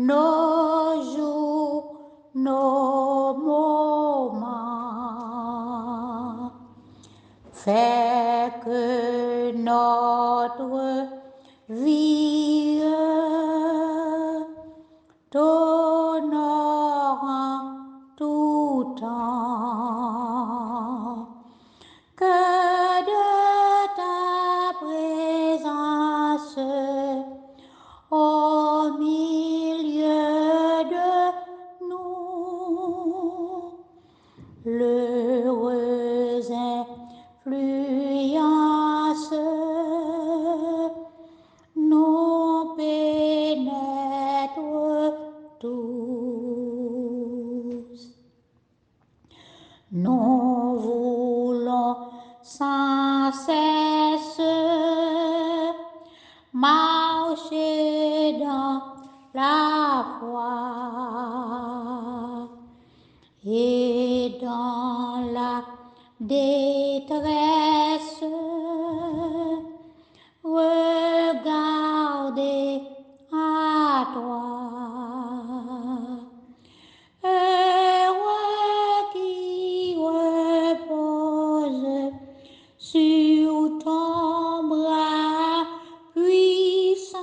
nos jours, nos moments. Fais que notre vie t'honore en tout temps. Que de ta présence au milieu de nous, l'heureuse influence nous pénètre tous. Nous voulons sans cesse marcher dans la foi et dans la détresse, regarder à toi. Heureux qui repose sur ton bras puissant.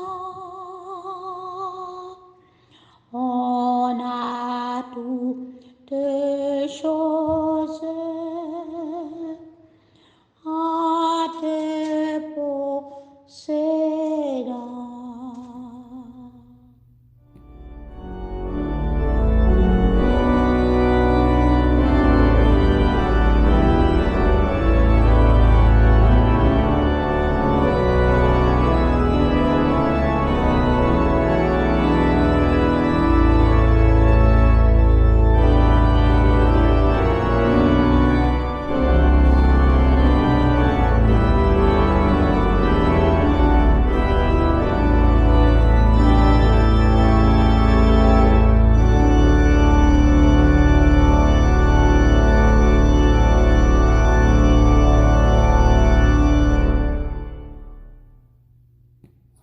On a toutes choses en te possédant.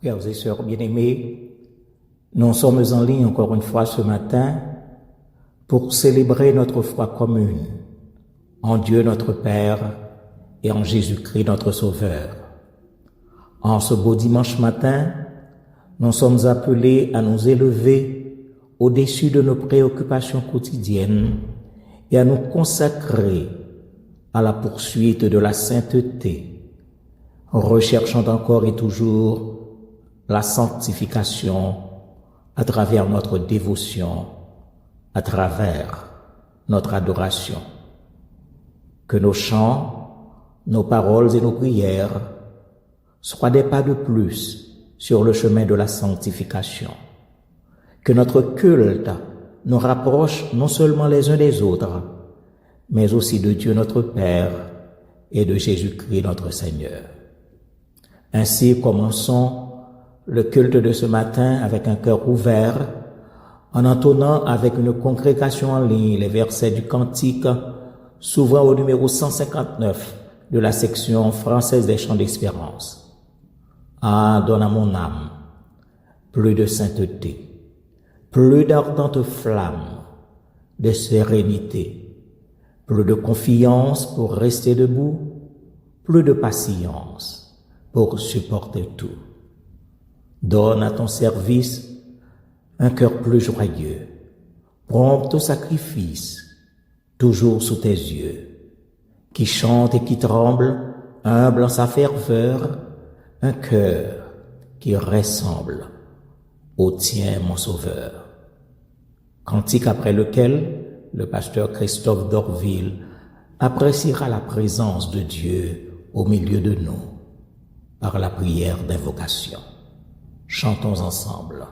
Frères et sœurs bien-aimés, nous sommes en ligne encore une fois ce matin pour célébrer notre foi commune en Dieu notre Père et en Jésus-Christ notre Sauveur. En ce beau dimanche matin, nous sommes appelés à nous élever au-dessus de nos préoccupations quotidiennes et à nous consacrer à la poursuite de la sainteté, recherchant encore et toujours la sanctification à travers notre dévotion, à travers notre adoration. Que nos chants, nos paroles et nos prières soient des pas de plus sur le chemin de la sanctification. Que notre culte nous rapproche non seulement les uns des autres, mais aussi de Dieu notre Père et de Jésus-Christ notre Seigneur. Ainsi, commençons le culte de ce matin avec un cœur ouvert, en entonnant avec une congrégation en ligne les versets du cantique s'ouvrant au numéro 159 de la section française des chants d'espérance. Ah, donne à mon âme plus de sainteté, plus d'ardente flamme, de sérénité, plus de confiance pour rester debout, plus de patience pour supporter tout. Donne à ton service un cœur plus joyeux, prompt au sacrifice, toujours sous tes yeux, qui chante et qui tremble, humble en sa ferveur, un cœur qui ressemble au tien, mon Sauveur. Cantique après lequel le pasteur Christophe d'Orville appréciera la présence de Dieu au milieu de nous par la prière d'invocation. Chantons ensemble.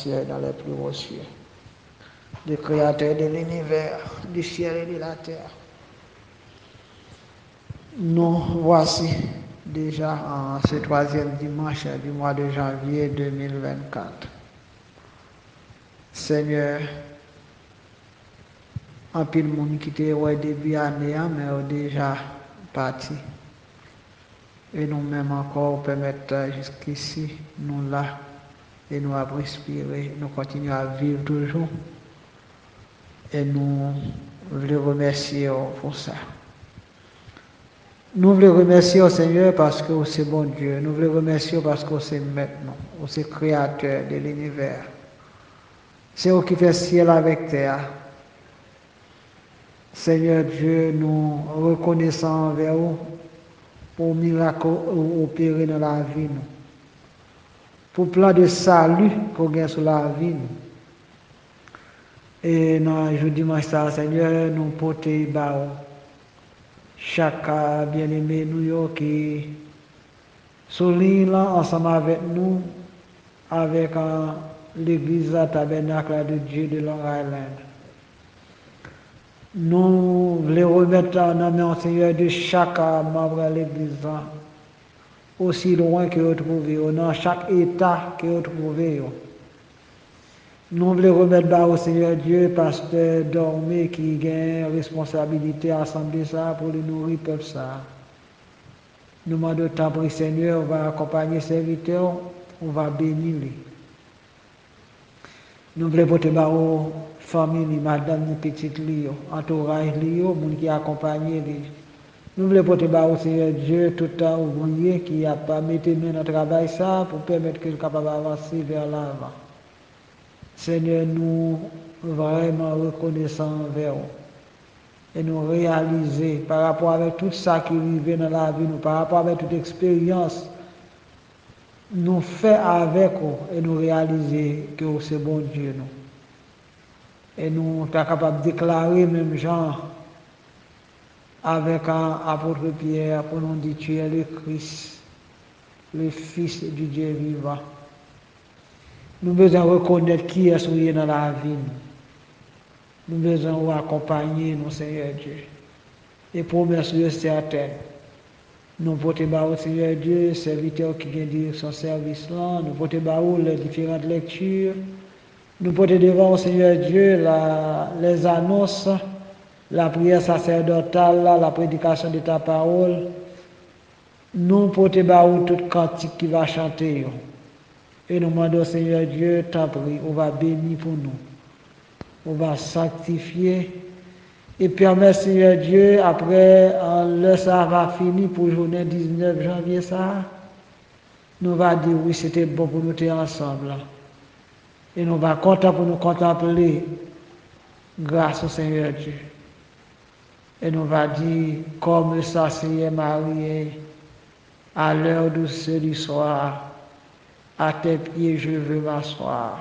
cieux et dans les plus hauts cieux, le Créateur de l'univers, du ciel et de la terre. Nous voici déjà en ce 3e dimanche du mois de janvier 2024. Seigneur, en pile monde qui était au début année, mais déjà parti. Et nous-mêmes encore permettre jusqu'ici, nous là, et nous avons respiré, nous continuons à vivre toujours. Et nous voulons remercier pour ça. Nous voulons remercier au Seigneur parce que c'est bon Dieu. Nous voulons remercier parce que c'est maintenant, c'est créateur de l'univers. C'est eux qui fait ciel avec terre. Seigneur Dieu, nous reconnaissons envers vous pour miracle opéré dans la vie, nous. Pour plan de salut qu'on gagne sur la vie, nous. Et dans le jour dimanche, Seigneur, nous portons chaque bien-aimé nous qui souligne là ensemble avec nous, avec l'église tabernacle de Dieu de Long Island. Nous voulons remettre en main, Seigneur, de chaque membre de l'église, aussi loin que vous trouvez, dans chaque état que vous trouvez. Nous voulons remettre au Seigneur Dieu, pasteur Dormé, qui a responsabilité à assembler ça pour le nourrir peuple ça. Nous demandons temps pour le Seigneur, on va accompagner les serviteurs, on va bénir les. Nous voulons porter aux famille, madame, les petites lions, entourage lions, les gens qui accompagnent les. Nous voulons porter au Seigneur Dieu tout le temps ouvrier qui n'a pas mis main dans le travail ça pour permettre qu'il soit capable d'avancer vers l'avant. Seigneur, nous vraiment reconnaissants envers vous. Et nous réaliser par rapport avec tout ça qui arrive dans la vie, nous, par rapport avec toute expérience, nous fait avec vous et nous réaliser que c'est bon Dieu. Nous. Et nous sommes capables de déclarer même genre avec l'apôtre Pierre pour nous dire tu es le Christ, le Fils du Dieu vivant. Nous devons reconnaître qui est souillé dans la vie. Nous devons accompagner nous, Seigneur Dieu. Et promesses certaines. Nous portons au Seigneur Dieu, serviteurs qui viennent dire son service là. Nous portons les différentes lectures. Nous portons devant au Seigneur Dieu les annonces, la prière sacerdotale, la prédication de ta parole. Nous portons toute cantique qui va chanter. Et nous demandons, Seigneur Dieu, t'en prie, on va bénir pour nous. On va sanctifier. Et permettre, Seigneur Dieu, après, le ça va finir pour le journée 19 janvier, ça, nous va dire, oui, c'était bon pour nous être ensemble. Et nous va content pour nous contempler grâce au Seigneur Dieu. Et nous va dire, comme ça, Seigneur marié, à l'heure du soir, à tes pieds, je veux m'asseoir.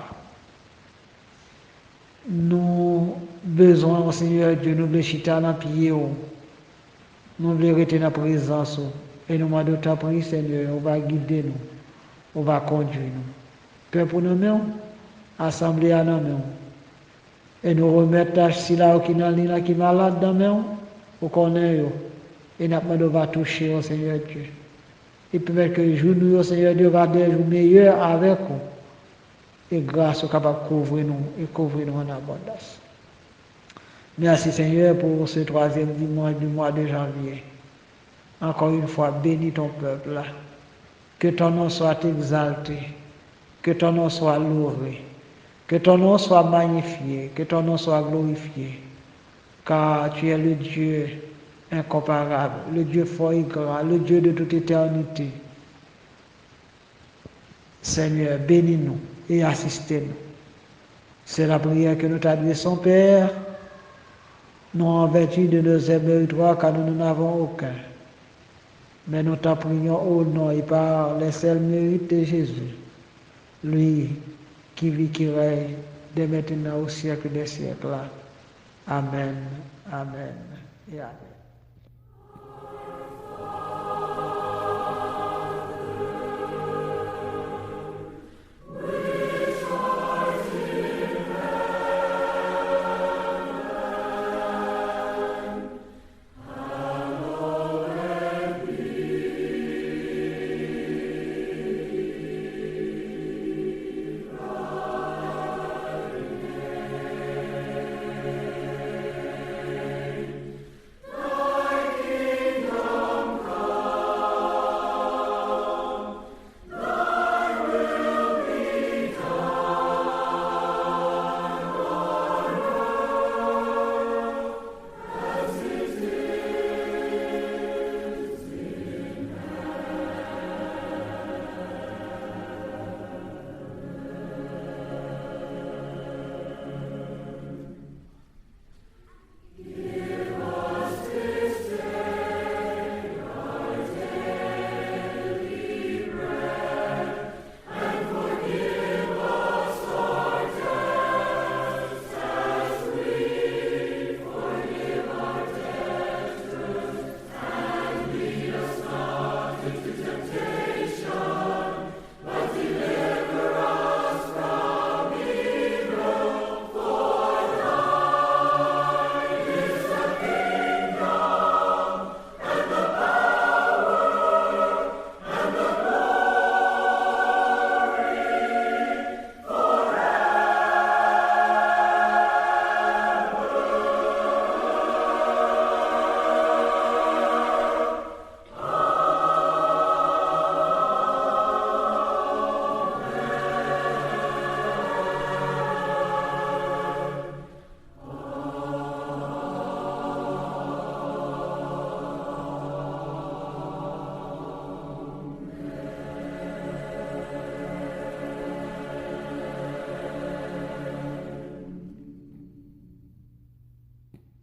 Nous besoin, Seigneur Dieu, nous voulons chiter dans pied, nous voulons rester dans la présence, et nous demandons ta prière, Seigneur, on va guider nous, on va conduire nous. Père pour nous mêmes, assemblée à nous mêmes, et nous remettre si là qui est malade dans nous, on connaît, et nous va toucher au Seigneur Dieu. Et permettre que le jour nous, Seigneur Dieu, va des jours meilleurs avec nous. Et grâce au capable de couvrir nous et couvrir nous en abondance. Merci Seigneur pour ce 3e dimanche du mois de janvier. Encore une fois, bénis ton peuple là. Que ton nom soit exalté. Que ton nom soit loué. Que ton nom soit magnifié. Que ton nom soit glorifié. Car tu es le Dieu incomparable, le Dieu fort et grand, le Dieu de toute éternité. Seigneur, bénis-nous et assistez-nous. C'est la prière que nous t'adressons, Père, non en vertu de nos méritoires, car nous n'en avons aucun. Mais nous t'en prions au nom et par les seuls mérites de Jésus, lui qui vit, qui règne, dès maintenant au siècle des siècles. Amen, amen et amen.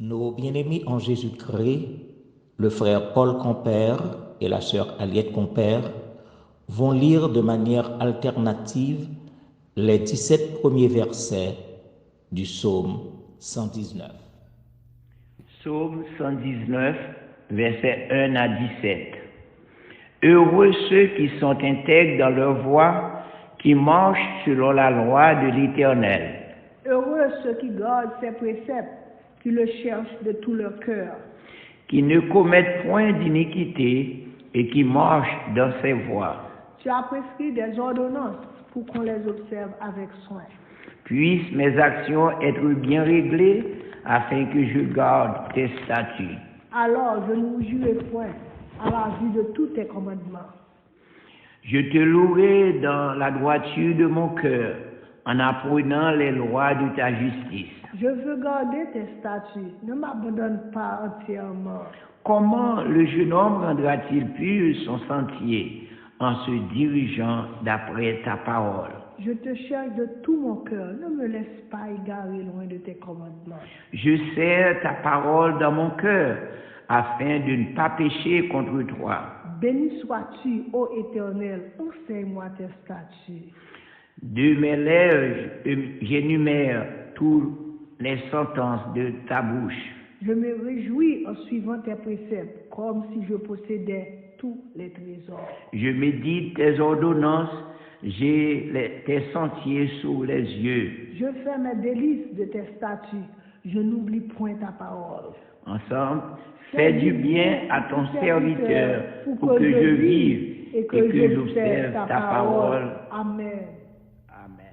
Nos bien-aimés en Jésus-Christ, le frère Paul Compère et la sœur Aliette Compère, vont lire de manière alternative les 17 premiers versets du psaume 119. Psaume 119, versets 1 à 17. Heureux ceux qui sont intègres dans leur voie, qui marchent selon la loi de l'Éternel. Heureux ceux qui gardent ses préceptes, qui le cherchent de tout leur cœur. Qui ne commettent point d'iniquité et qui marchent dans ses voies. Tu as prescrit des ordonnances pour qu'on les observe avec soin. Puissent mes actions être bien réglées afin que je garde tes statuts. Alors je ne jouirai point à la vue de tous tes commandements. Je te louerai dans la droiture de mon cœur, en apprenant les lois de ta justice. Je veux garder tes statuts, ne m'abandonne pas entièrement. Comment le jeune homme rendra-t-il pur son sentier en se dirigeant d'après ta parole? Je te cherche de tout mon cœur, ne me laisse pas égarer loin de tes commandements. Je serre ta parole dans mon cœur, afin de ne pas pécher contre toi. Béni sois-tu, ô Éternel, enseigne-moi tes statuts. De mes lèvres, j'énumère toutes les sentences de ta bouche. Je me réjouis en suivant tes préceptes, comme si je possédais tous les trésors. Je médite tes ordonnances, j'ai tes sentiers sous les yeux. Je fais mes délices de tes statuts, je n'oublie point ta parole. Ensemble, fais du bien à ton serviteur pour que je vive et que j'observe ta parole. Amen. Amen.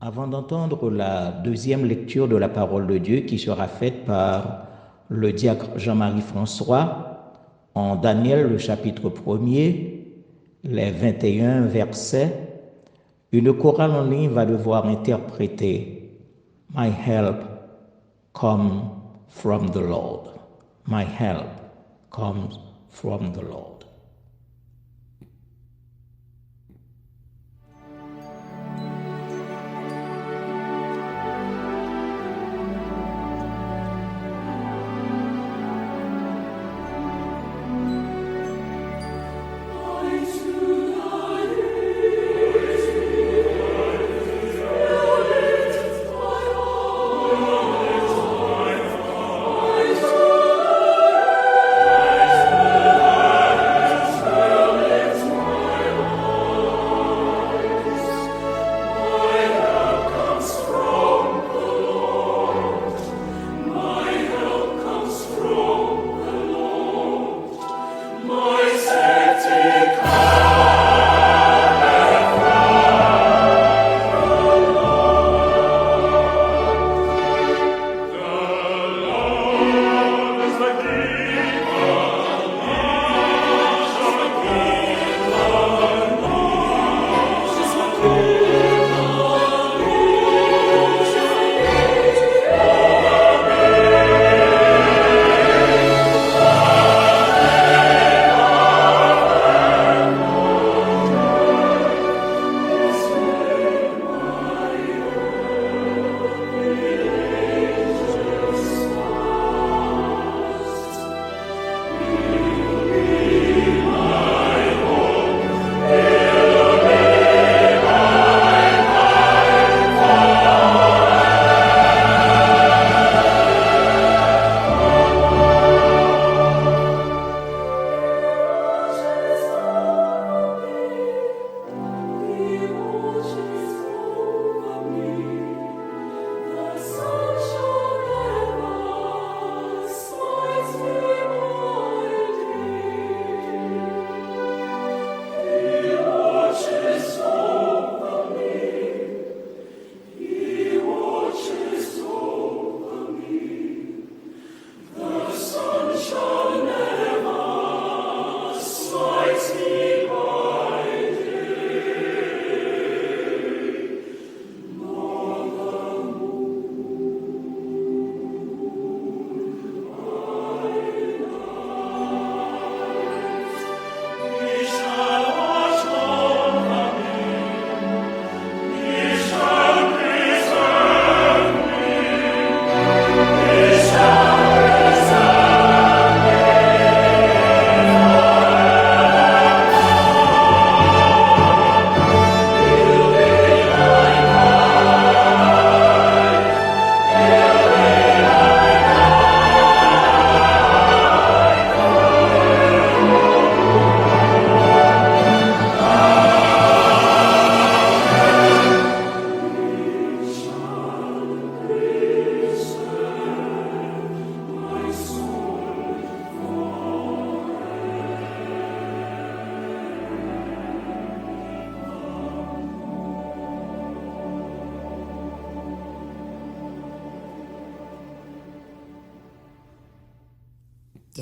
Avant d'entendre la deuxième lecture de la parole de Dieu qui sera faite par le diacre Jean-Marie François en Daniel, le chapitre 1er, les 21 versets, une chorale en ligne va devoir interpréter « My help comes from the Lord ». « My help comes from the Lord ».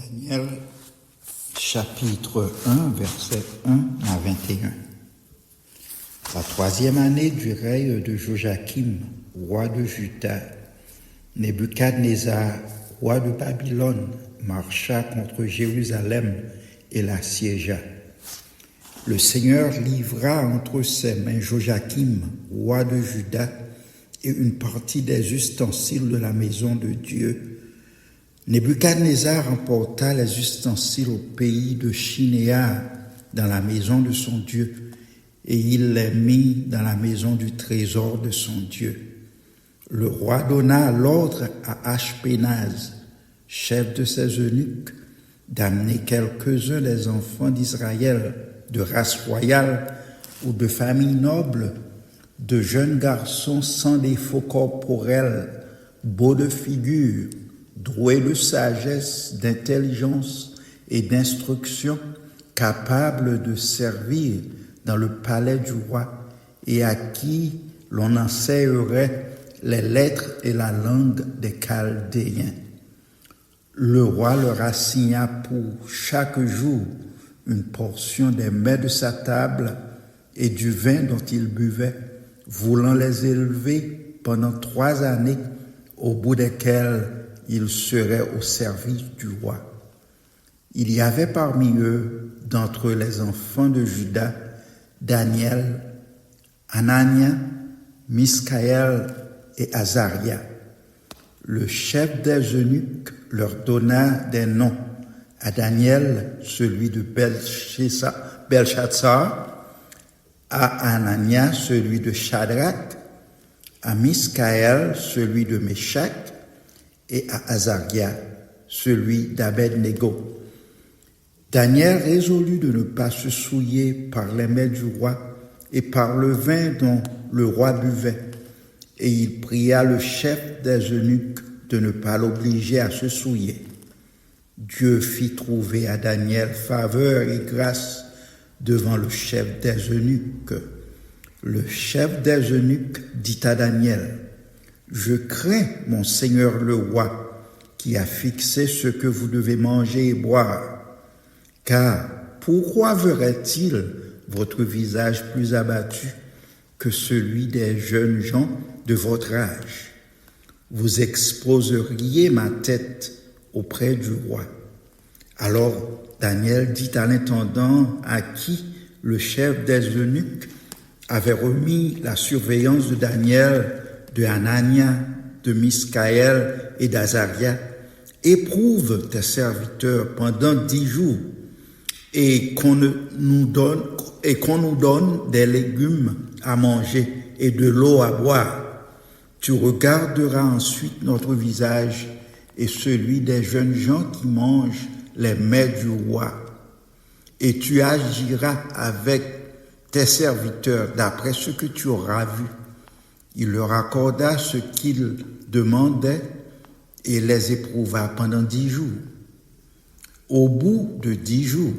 Daniel, chapitre 1, versets 1 à 21. La troisième année du règne de Joachim, roi de Juda, Nebuchadnezzar, roi de Babylone, marcha contre Jérusalem et l'assiégea. Le Seigneur livra entre ses mains Joachim, roi de Juda, et une partie des ustensiles de la maison de Dieu. Nebuchadnezzar emporta les ustensiles au pays de Shinéar, dans la maison de son Dieu, et il les mit dans la maison du trésor de son Dieu. Le roi donna l'ordre à Ashpenaz, chef de ses eunuques, d'amener quelques-uns des enfants d'Israël de race royale ou de famille noble, de jeunes garçons sans défaut corporel, beaux de figure, doués de sagesse, d'intelligence et d'instruction, capables de servir dans le palais du roi et à qui l'on enseignerait les lettres et la langue des Chaldéens. Le roi leur assigna pour chaque jour une portion des mets de sa table et du vin dont ils buvaient, voulant les élever pendant 3 années, au bout desquelles ils seraient au service du roi. Il y avait parmi eux, d'entre les enfants de Juda, Daniel, Anania, Misaël et Azaria. Le chef des eunuques leur donna des noms. À Daniel, celui de Belshazzar, à Anania, celui de Shadrach, à Misaël, celui de Meshach, et à Azaria, celui d'Abed-Nego. Daniel résolut de ne pas se souiller par les mets du roi et par le vin dont le roi buvait, et il pria le chef des eunuques de ne pas l'obliger à se souiller. Dieu fit trouver à Daniel faveur et grâce devant le chef des eunuques. Le chef des eunuques dit à Daniel: « Je crains mon Seigneur le roi, qui a fixé ce que vous devez manger et boire. Car pourquoi verrait-il votre visage plus abattu que celui des jeunes gens de votre âge? Vous exposeriez ma tête auprès du roi. » Alors Daniel dit à l'intendant à qui le chef des eunuques avait remis la surveillance de Daniel, de Anania, de Misaël et d'Azaria: « Éprouve tes serviteurs pendant 10 jours, et qu'on nous donne des légumes à manger et de l'eau à boire. Tu regarderas ensuite notre visage et celui des jeunes gens qui mangent les mets du roi, et tu agiras avec tes serviteurs d'après ce que tu auras vu. » Il leur accorda ce qu'ils demandaient et les éprouva pendant 10 jours. Au bout de 10 jours,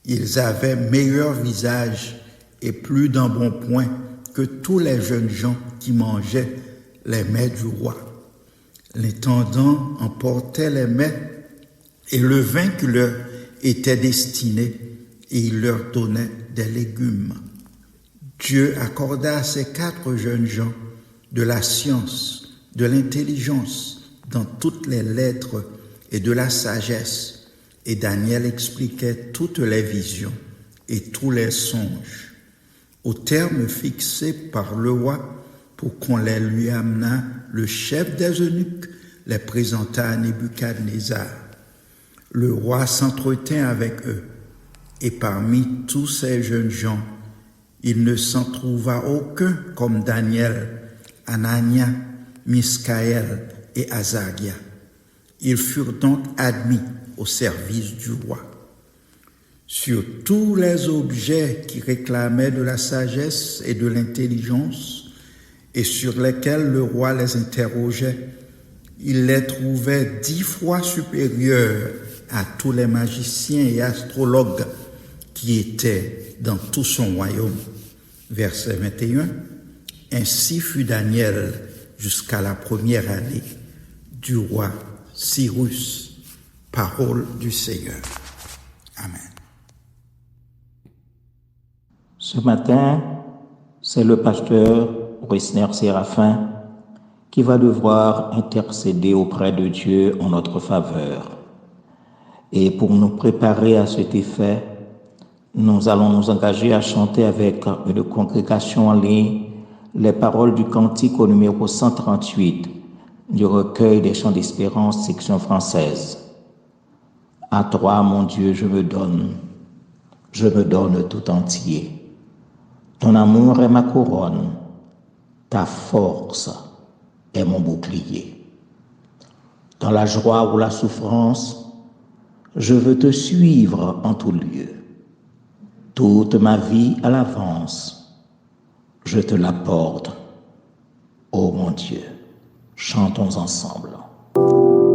ils avaient meilleur visage et plus d'embonpoint que tous les jeunes gens qui mangeaient les mets du roi. L'intendant emportait les mets et le vin qui leur était destiné, et il leur donnait des légumes. Dieu accorda à ces 4 jeunes gens de la science, de l'intelligence dans toutes les lettres et de la sagesse, et Daniel expliquait toutes les visions et tous les songes. Au terme fixé par le roi pour qu'on les lui amenât, le chef des eunuques les présenta à Nebuchadnezzar. Le roi s'entretint avec eux, et parmi tous ces jeunes gens, il ne s'en trouva aucun comme Daniel, Anania, Misaël et Azaria. Ils furent donc admis au service du roi. Sur tous les objets qui réclamaient de la sagesse et de l'intelligence, et sur lesquels le roi les interrogeait, il les trouvait 10 fois supérieurs à tous les magiciens et astrologues qui étaient dans tout son royaume. Verset 21. Ainsi fut Daniel jusqu'à la première année du roi Cyrus. Parole du Seigneur. Amen. Ce matin, c'est le pasteur Wessner Séraphin qui va devoir intercéder auprès de Dieu en notre faveur. Et pour nous préparer à cet effet, nous allons nous engager à chanter avec une congrégation en ligne les paroles du cantique au numéro 138 du recueil des chants d'espérance, section française. À toi, mon Dieu, je me donne tout entier. Ton amour est ma couronne, ta force est mon bouclier. Dans la joie ou la souffrance, je veux te suivre en tout lieu. Toute ma vie à l'avance, je te l'apporte, ô mon Dieu. Chantons ensemble. Amen.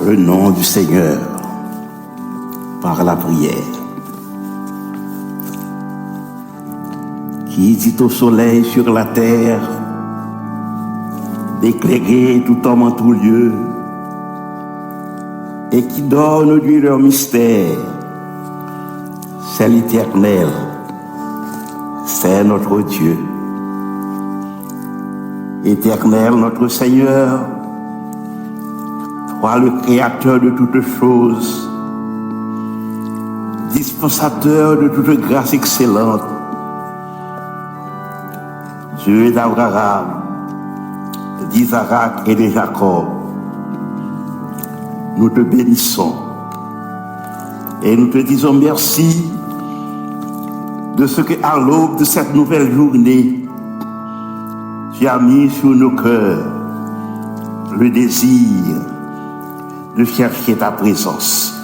le nom du Seigneur par la prière. Qui dit au soleil sur la terre d'éclairer tout homme en tout lieu, et qui donne lui leur mystère, c'est l'Éternel, c'est notre Dieu. Éternel, notre Seigneur, toi le Créateur de toutes choses, dispensateur de toute grâce excellente, Dieu d'Abraham, d'Isaac et de Jacob, nous te bénissons et nous te disons merci de ce qu'à l'aube de cette nouvelle journée, tu as mis sur nos cœurs le désir de chercher ta présence.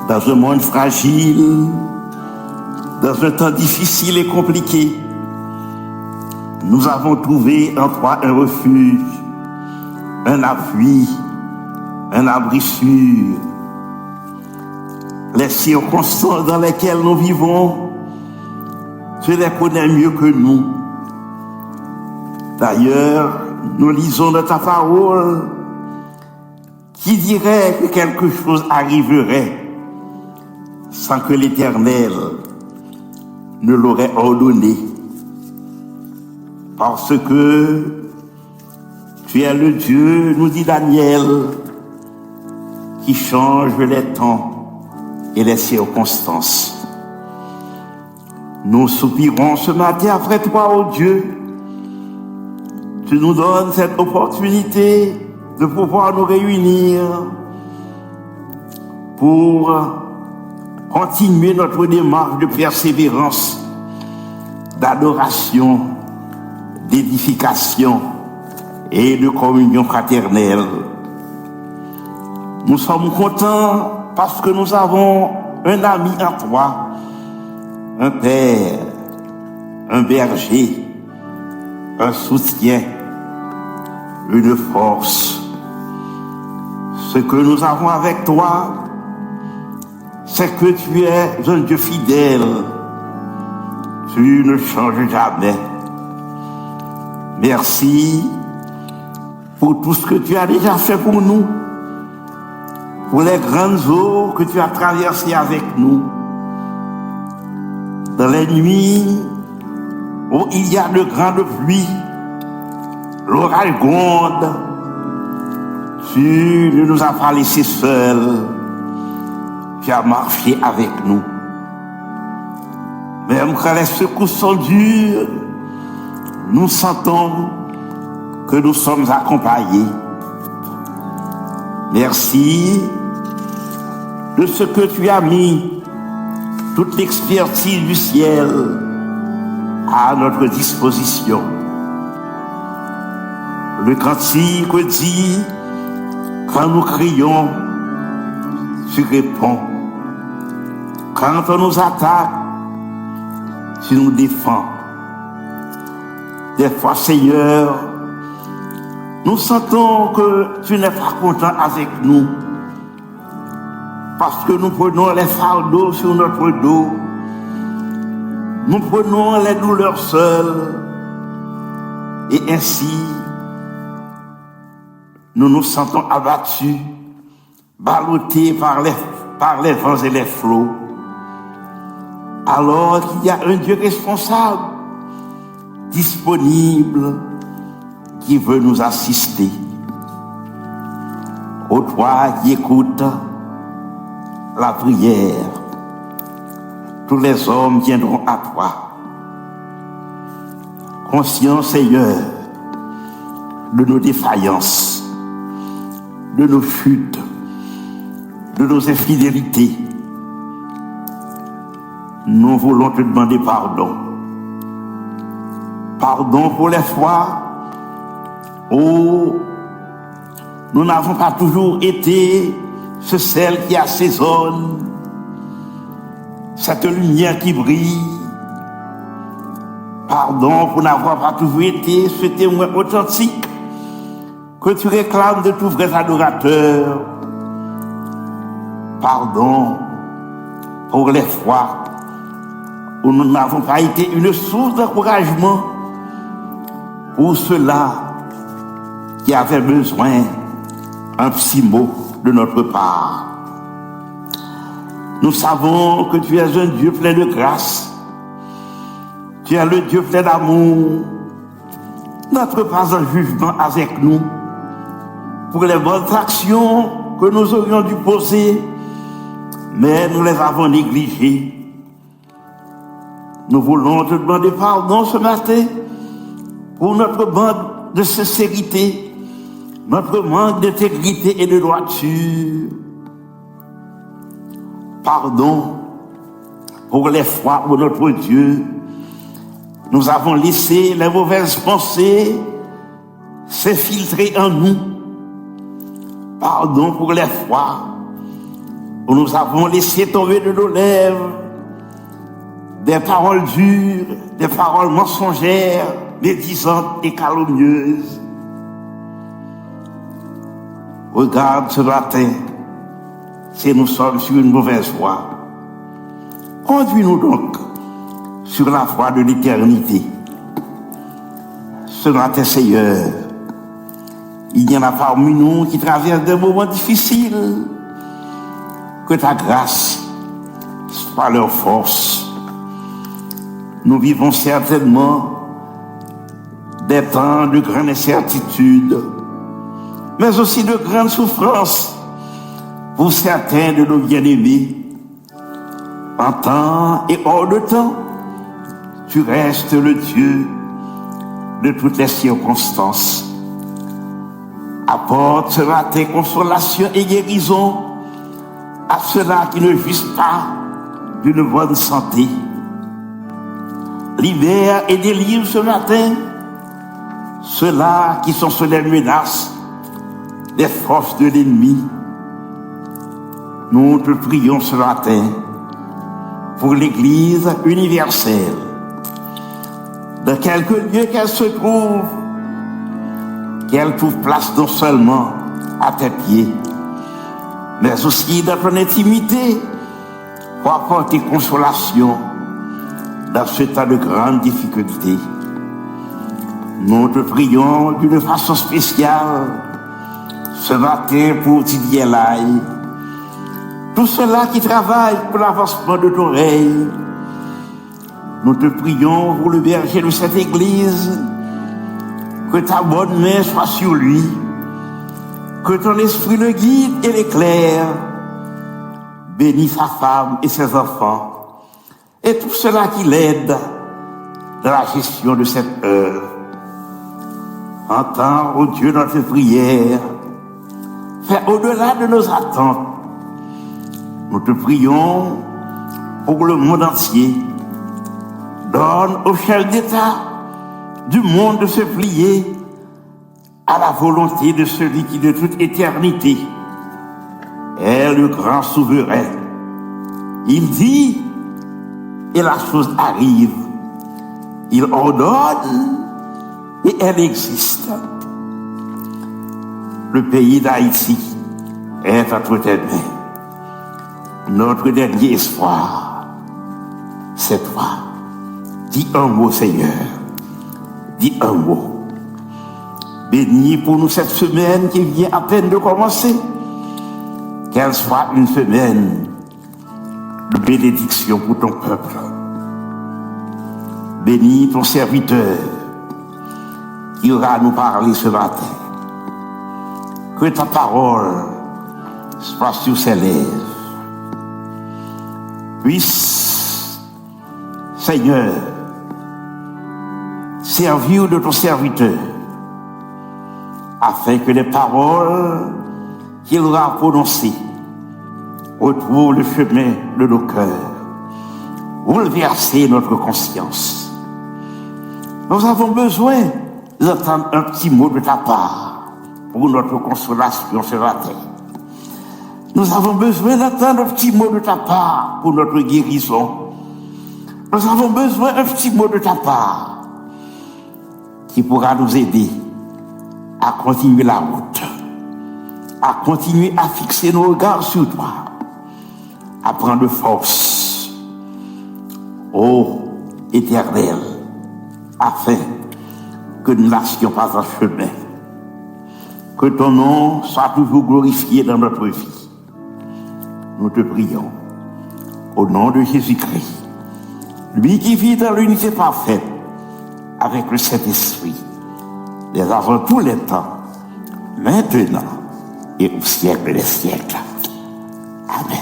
Dans un monde fragile, dans un temps difficile et compliqué, nous avons trouvé en toi un refuge, un appui, un abri sûr. Les circonstances dans lesquelles nous vivons, tu les connais mieux que nous. D'ailleurs, nous lisons dans ta parole qui dirait que quelque chose arriverait sans que l'Éternel ne l'aurait ordonné. Parce que tu es le Dieu, nous dit Daniel, qui change les temps et les circonstances. Nous soupirons ce matin après toi, ô Dieu. Tu nous donnes cette opportunité de pouvoir nous réunir pour continuer notre démarche de persévérance, d'adoration, d'édification et de communion fraternelle. Nous sommes contents parce que nous avons un ami en toi, un père, un berger, un soutien, une force. Ce que nous avons avec toi, c'est que tu es un Dieu fidèle. Tu ne changes jamais. Merci pour tout ce que tu as déjà fait pour nous, pour les grandes eaux que tu as traversées avec nous. Dans les nuits où il y a de grandes pluies, l'orage gronde, tu ne nous as pas laissés seuls, tu as marché avec nous. Même quand les secousses sont dures, nous sentons que nous sommes accompagnés. Merci de ce que tu as mis toute l'expertise du ciel à notre disposition. Le cantique dit, quand nous crions, tu réponds. Quand on nous attaque, tu nous défends. Des fois, Seigneur, nous sentons que tu n'es pas content avec nous, parce que nous prenons les fardeaux sur notre dos, nous prenons les douleurs seuls, et ainsi, nous nous sentons abattus, ballottés par les vents et les flots, alors qu'il y a un Dieu responsable, disponible, qui veut nous assister. Ô toi qui écoutes la prière, tous les hommes viendront à toi. Conscient, Seigneur, de nos défaillances, de nos chutes, de nos infidélités, nous voulons te demander pardon. Pardon pour les fois où nous n'avons pas toujours été celle qui assaisonne cette lumière qui brille. Pardon pour n'avoir pas toujours été ce témoin authentique que tu réclames de tous vrais adorateurs. Pardon pour les fois où nous n'avons pas été une source d'encouragement pour ceux-là qui avaient besoin d'un petit mot de notre part. Nous savons que tu es un Dieu plein de grâce. Tu es le Dieu plein d'amour. N'entre pas en jugement avec nous pour les bonnes actions que nous aurions dû poser, mais nous les avons négligées. Nous voulons te demander pardon ce matin pour notre manque de sincérité, notre manque d'intégrité et de droiture. Pardon pour les fois où notre Dieu, nous avons laissé les mauvaises pensées s'infiltrer en nous. Pardon pour les fois où nous avons laissé tomber de nos lèvres des paroles dures, des paroles mensongères, médisantes et calomnieuses. Regarde ce matin, si nous sommes sur une mauvaise voie, conduis-nous donc sur la voie de l'éternité. Ce matin, Seigneur, il y en a parmi nous qui traversent des moments difficiles. Que ta grâce soit leur force. Nous vivons certainement des temps de grande incertitude, mais aussi de grandes souffrances pour certains de nos bien-aimés. En temps et hors de temps, tu restes le Dieu de toutes les circonstances. Apporte ce matin consolation et guérison à ceux-là qui ne jouissent pas d'une bonne santé. Libère et délivre ce matin ceux-là qui sont sous les menaces des forces de l'ennemi. Nous te prions ce matin pour l'Église universelle, dans quelque lieu qu'elle se trouve, qu'elle trouve place non seulement à tes pieds, mais aussi dans ton intimité pour apporter consolation dans ce temps de grande difficulté. Nous te prions d'une façon spéciale ce matin pour Didier Laye, tous ceux-là qui travaillent pour l'avancement de ton règne. Nous te prions pour le berger de cette église, que ta bonne main soit sur lui, que ton esprit le guide et l'éclaire. Bénis sa femme et ses enfants, et tous ceux-là qui l'aident dans la gestion de cette œuvre. Entends, ô Dieu, notre prière, fais au-delà de nos attentes. Nous te prions pour le monde entier. Donne aux chefs d'État du monde de se plier à la volonté de celui qui de toute éternité est le grand souverain. Il dit et la chose arrive. Il ordonne et elle existe. Le pays d'Haïti est entre tes mains. Notre dernier espoir, c'est toi. Dis un mot, Seigneur. Dis un mot. Bénis pour nous cette semaine qui vient à peine de commencer. Qu'elle soit une semaine de bénédiction pour ton peuple. Bénis ton serviteur qui aura à nous parler ce matin. Que ta parole soit sur ses lèvres. Puisse, Seigneur, servir de ton serviteur, afin que les paroles qu'il aura prononcées retrouvent le chemin de nos cœurs, bouleverser notre conscience. Nous avons besoin d'entendre un petit mot de ta part pour notre consolation ce matin. Nous avons besoin d'entendre un petit mot de ta part pour notre guérison. Nous avons besoin d'un petit mot de ta part qui pourra nous aider à continuer la route, à continuer à fixer nos regards sur toi, à prendre force, ô Éternel, afin que nous ne lâchions pas un chemin, que ton nom soit toujours glorifié dans notre vie. Nous te prions, au nom de Jésus-Christ, lui qui vit dans l'unité parfaite avec le Saint-Esprit, dès avant tous les temps, maintenant et au siècle des siècles. Amen.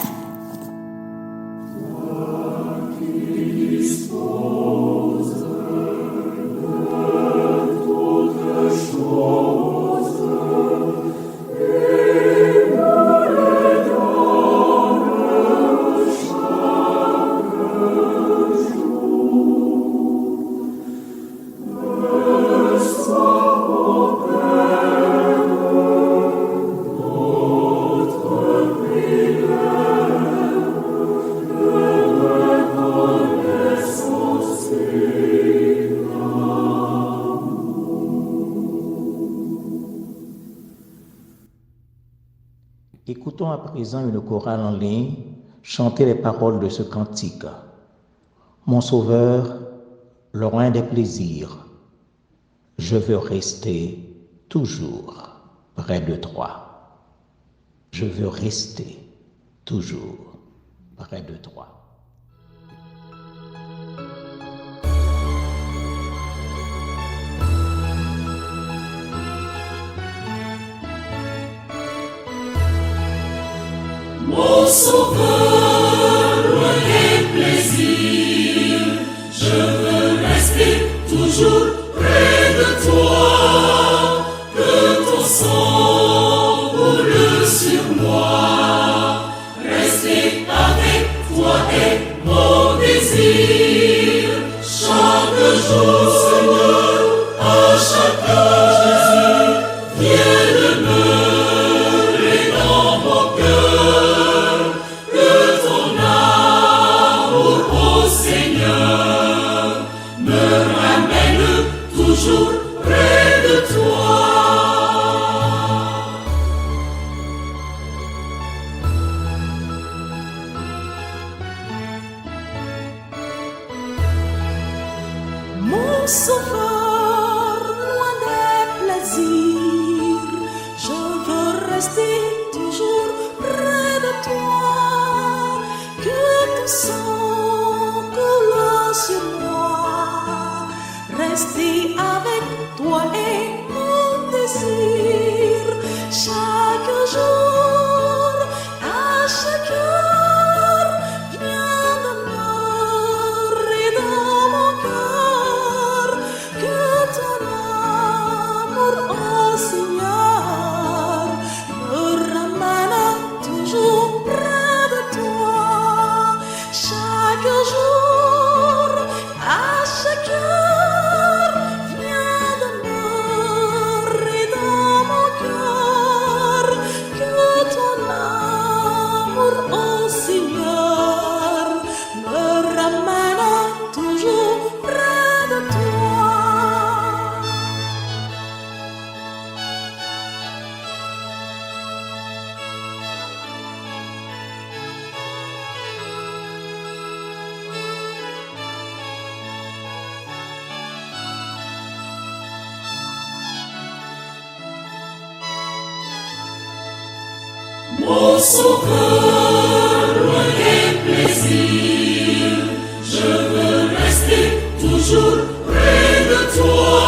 Écoutons à présent une chorale en ligne chanter les paroles de ce cantique. Mon Sauveur, le roi des plaisirs, je veux rester toujours près de toi. Je veux rester toujours près de toi. Mon Sauveur, loin des plaisirs, je veux rester toujours près de toi, que ton sang coule sur moi. Rester avec toi est mon désir, chaque jour, Seigneur, à chaque heure, Jésus, viens demeurer dans mon cœur. Toujours près de toi. Mon Sauveur, loin des plaisirs, je veux rester toujours près de toi. Que ton sang coule sur moi. Rester avec toi est mon désir, chaque jour, à chaque heure, viens demeurer dans mon cœur, que ton amour, ô Seigneur, me ramène toujours près de toi, chaque jour, à chaque heure. Mon Sauveur, loin des plaisirs, je veux rester toujours près de toi,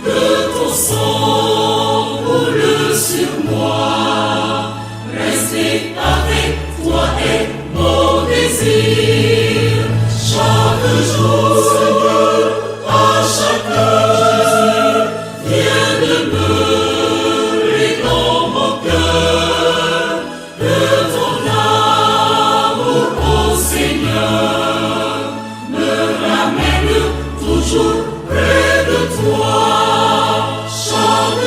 que ton sang coule sur moi. Rester avec toi est mon désir, chaque jour, Seigneur, à chaque heure, viens demeurer dans mon cœur. Toujours près de toi, chaque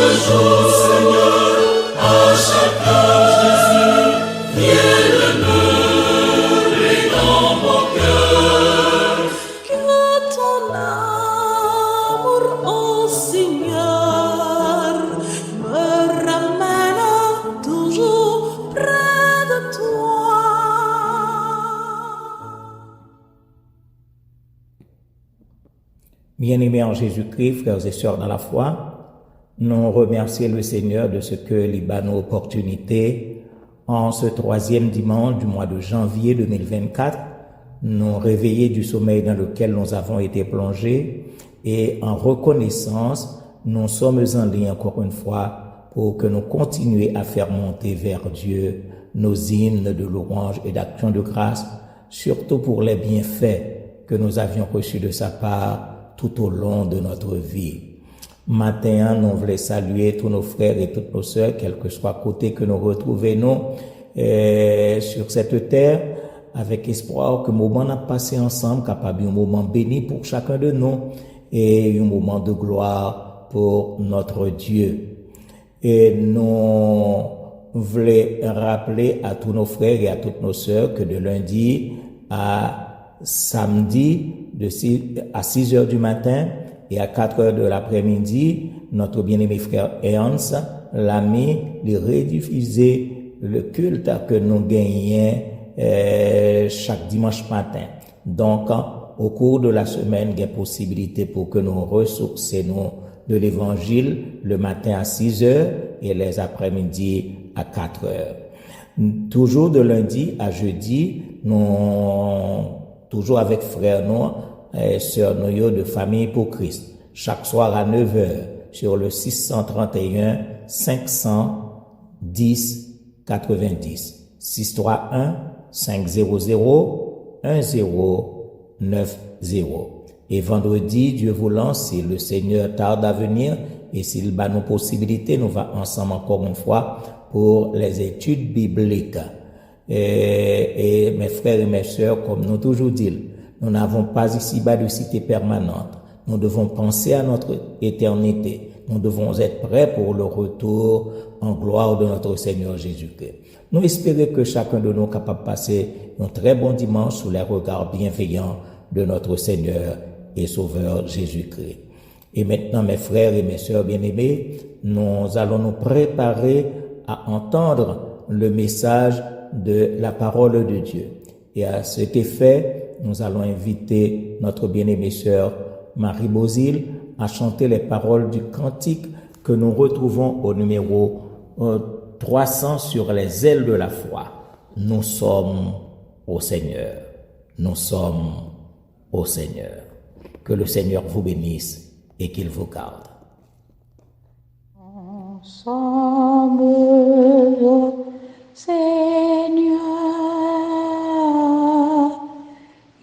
Bien-aimés en Jésus-Christ, frères et sœurs dans la foi, nous remercions le Seigneur de ce que il bat nos opportunités en ce 3e dimanche du mois de janvier 2024, nous réveiller du sommeil dans lequel nous avons été plongés et en reconnaissance, nous sommes en ligne encore une fois pour que nous continuions à faire monter vers Dieu nos hymnes de louange et d'action de grâce, surtout pour les bienfaits que nous avions reçus de sa part tout au long de notre vie. Matin, nous voulons saluer tous nos frères et toutes nos sœurs, quel que soit côté que nous retrouvons sur cette terre, avec espoir que le moment a passé ensemble, capable un moment béni pour chacun de nous et un moment de gloire pour notre Dieu. Et nous voulons rappeler à tous nos frères et à toutes nos sœurs que de lundi à samedi, à 6 heures du matin et à 4 heures de l'après-midi, notre bien-aimé frère Ernst, l'ami, de rediffuser le culte que nous gagnons chaque dimanche matin. Donc, au cours de la semaine, il y a possibilité pour que nous ressourcions de l'évangile le matin à 6 heures et les après-midi à 4 heures. Toujours de lundi à jeudi, toujours avec frères nous et sœurs nous de famille pour Christ. Chaque soir à 9 heures sur le 631 510 90. 631 500 1090. Et vendredi, Dieu voulant, si le Seigneur tarde à venir et s'il bat nos possibilités, nous va ensemble encore une fois pour les études bibliques. Et mes frères et mes sœurs, comme nous toujours dit, nous n'avons pas ici-bas de cité permanente. Nous devons penser à notre éternité. Nous devons être prêts pour le retour en gloire de notre Seigneur Jésus-Christ. Nous espérons que chacun de nous est capable de passer un très bon dimanche sous les regards bienveillants de notre Seigneur et Sauveur Jésus-Christ. Et maintenant, mes frères et mes sœurs bien-aimés, nous allons nous préparer à entendre le message de la parole de Dieu. Et à cet effet, nous allons inviter notre bien-aimée sœur Marie Bozil à chanter les paroles du cantique que nous retrouvons au numéro 300 sur les ailes de la foi. Nous sommes au Seigneur. Nous sommes au Seigneur. Que le Seigneur vous bénisse et qu'il vous garde. Ensemble au Seigneur,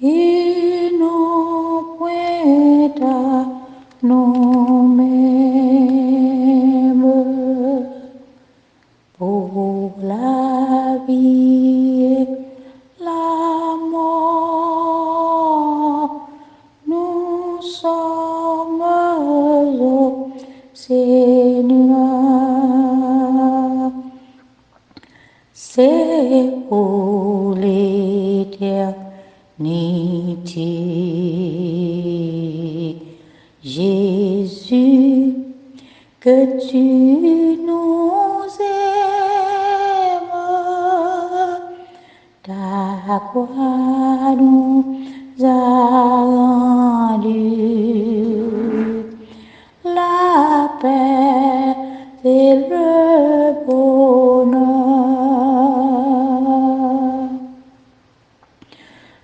et non point à nous-mêmes pour la vie et la mort. Nous sommes au Seigneur, c'est pour l'éternité. Jésus, que tu nous aimes, ta croix nous a rendu la paix et le bonheur.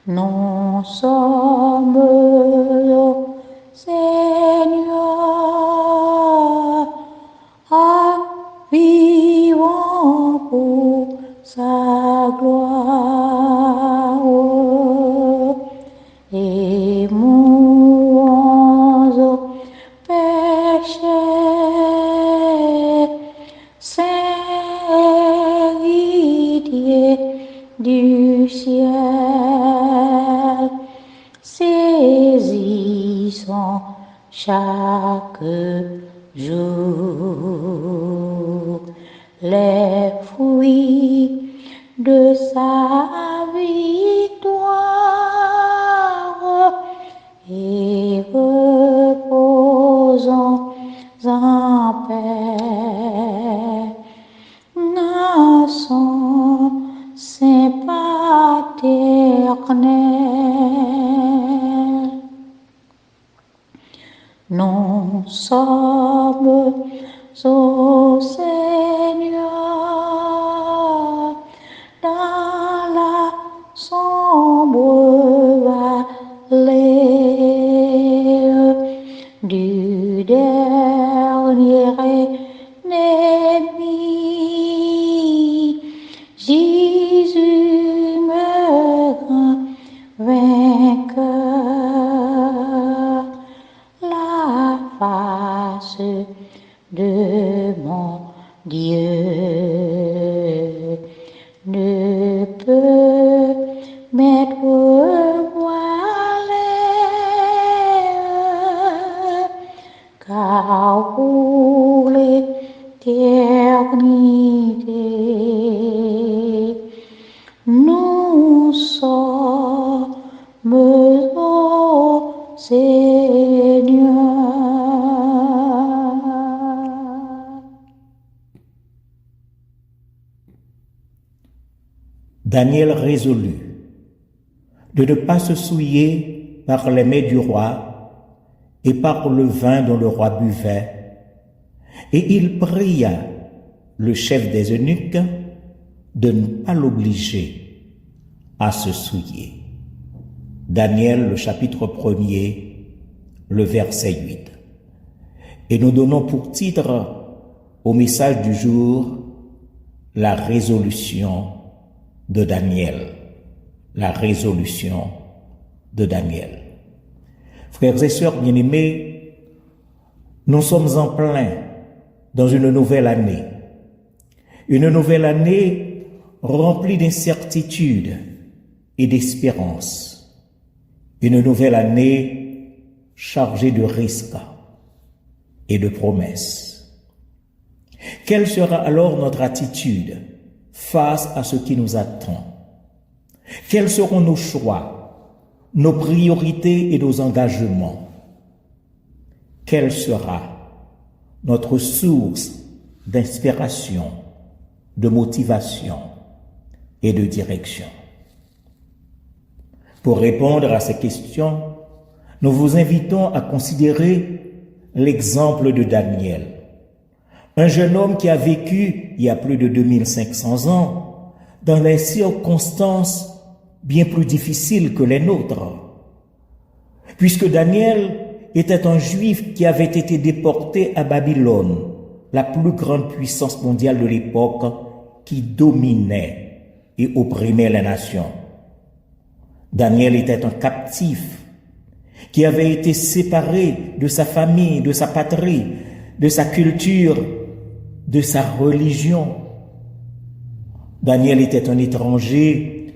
Nous sommes au Seigneur, vivons pour sa gloire et mourons au péché. Saint héritier du ciel, saisissons chaque jour les fruits de sa victoire et reposons en paix dans son sein paternel. au Seigneur dans la sombre vallée du dernier ennemi. Jésus me rend vainqueur, la face de mon Dieu ne peut m'être voilée, car pour l'éternité nous sommes au Seigneur. Daniel résolut de ne pas se souiller par les mets du roi et par le vin dont le roi buvait, et il pria le chef des eunuques de ne pas l'obliger à se souiller. Daniel, le chapitre 1er, le verset 8. Et nous donnons pour titre au message du jour la résolution de Daniel. La résolution de Daniel. Frères et sœurs bien-aimés, nous sommes en plein dans une nouvelle année. Une nouvelle année remplie d'incertitudes et d'espérance. Une nouvelle année chargée de risques et de promesses. Quelle sera alors notre attitude face à ce qui nous attend? Quels seront nos choix, nos priorités et nos engagements? Quelle sera notre source d'inspiration, de motivation et de direction? Pour répondre à ces questions, nous vous invitons à considérer l'exemple de Daniel, un jeune homme qui a vécu il y a plus de 2500 ans dans des circonstances bien plus difficiles que les nôtres. Puisque Daniel était un juif qui avait été déporté à Babylone, la plus grande puissance mondiale de l'époque qui dominait et opprimait les nations. Daniel était un captif qui avait été séparé de sa famille, de sa patrie, de sa culture, de sa religion. Daniel était un étranger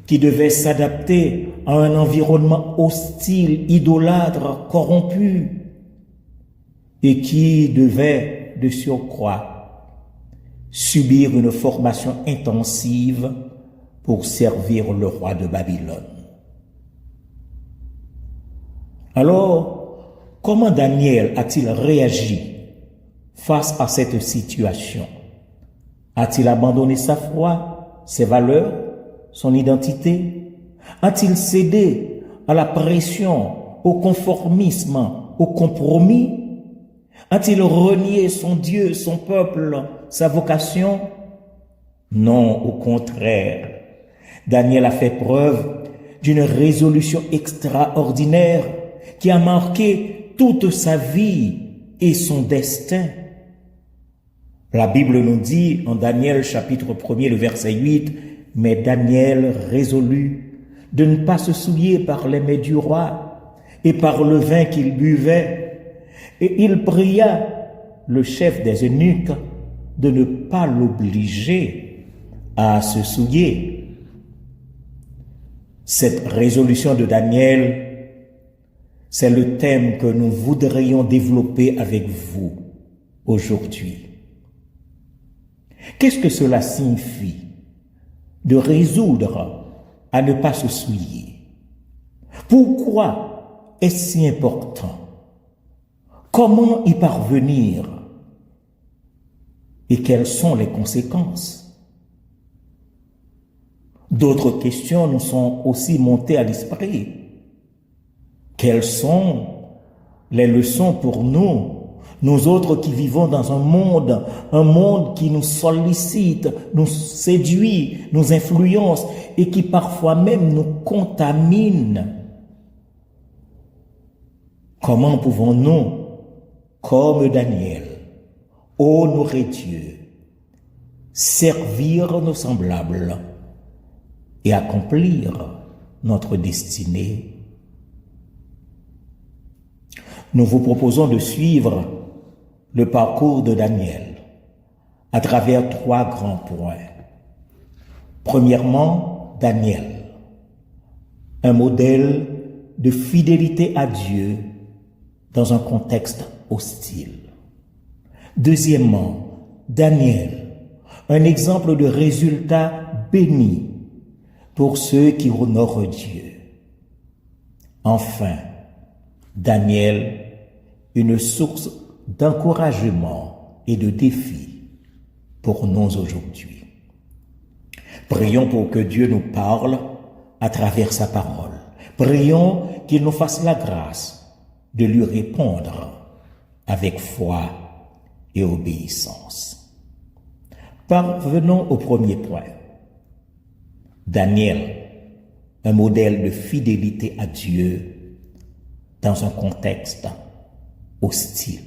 qui devait s'adapter à un environnement hostile, idolâtre, corrompu, et qui devait, de surcroît, subir une formation intensive pour servir le roi de Babylone. Alors, comment Daniel a-t-il réagi face à cette situation? A-t-il abandonné sa foi, ses valeurs, son identité? A-t-il cédé à la pression, au conformisme, au compromis? A-t-il renié son Dieu, son peuple, sa vocation? Non, au contraire. Daniel a fait preuve d'une résolution extraordinaire qui a marqué toute sa vie et son destin. La Bible nous dit en Daniel chapitre 1er, le verset 8, « Mais Daniel résolut de ne pas se souiller par les mets du roi et par le vin qu'il buvait, et il pria le chef des eunuques de ne pas l'obliger à se souiller. » Cette résolution de Daniel, c'est le thème que nous voudrions développer avec vous aujourd'hui. Qu'est-ce que cela signifie de résoudre à ne pas se souiller? Pourquoi est-ce si important? Comment y parvenir? Et quelles sont les conséquences? D'autres questions nous sont aussi montées à l'esprit. Quelles sont les leçons pour nous Nous autres qui vivons dans un monde qui nous sollicite, nous séduit, nous influence et qui parfois même nous contamine. Comment pouvons-nous, comme Daniel, honorer Dieu, servir nos semblables et accomplir notre destinée? Nous vous proposons de suivre le parcours de Daniel à travers 3 grands points. Premièrement, Daniel, un modèle de fidélité à Dieu dans un contexte hostile. Deuxièmement, Daniel, un exemple de résultat béni pour ceux qui honorent Dieu. Enfin, Daniel, une source d'encouragement et de défi pour nous aujourd'hui. Prions pour que Dieu nous parle à travers sa parole. Prions qu'il nous fasse la grâce de lui répondre avec foi et obéissance. Parvenons au premier point. Daniel, un modèle de fidélité à Dieu dans un contexte hostile.